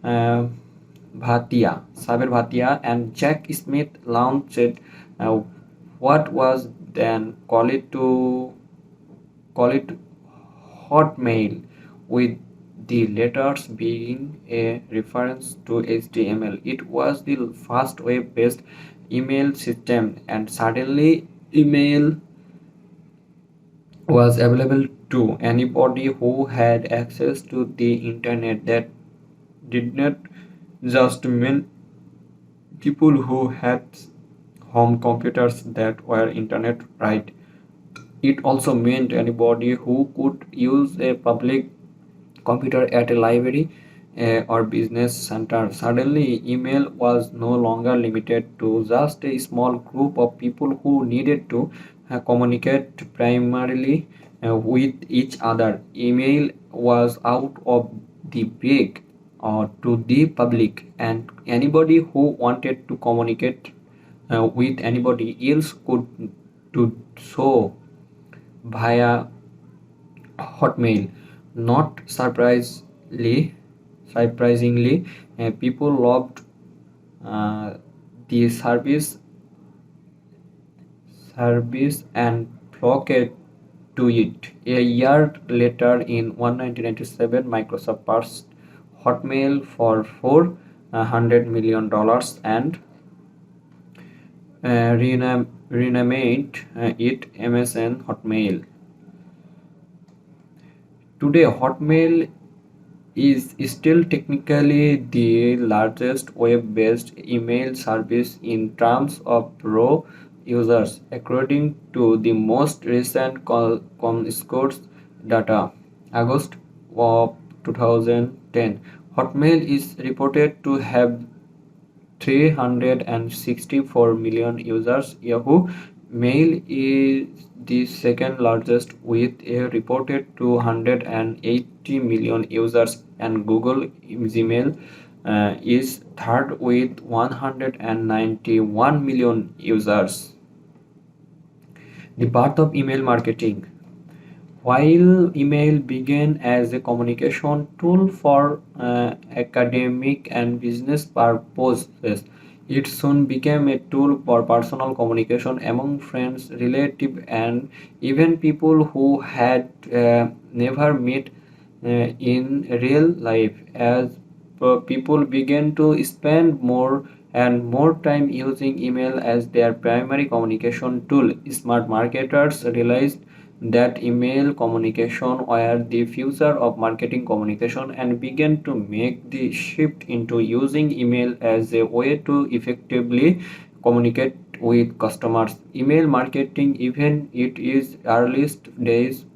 uh, Saber Bhatia and Jack Smith launched what was then call it Hotmail, with the letters being a reference to HTML. It was the first web-based email system, and suddenly email was available to anybody who had access to the internet. That did not just mean people who had home computers that were internet right. It also meant anybody who could use a public computer at a library or business center. Suddenly, email was no longer limited to just a small group of people who needed to communicate primarily with each other. Email was out of the bag to the public, and anybody who wanted to communicate with anybody else could do so via Hotmail. Not surprisingly, people loved uh, the service and flocked to it. A year later, in 1997, Microsoft purchased Hotmail for $400 million and renamed it MSN Hotmail. Today, Hotmail is still technically the largest web-based email service in terms of raw users, according to the most recent Comscore's data, August of 2010. Hotmail is reported to have 364 million users. Yahoo Mail is the second largest with a reported 280 million users, and Google Gmail is third with 191 million users. The birth of email marketing. While email began as a communication tool for academic and business purposes, it soon became a tool for personal communication among friends, relatives, and even people who had never met in real life. As people began to spend more and more time using email as their primary communication tool, smart marketers realized that email communication were the future of marketing communication and began to make the shift into using email as a way to effectively communicate with customers. Email marketing, even in its earliest days,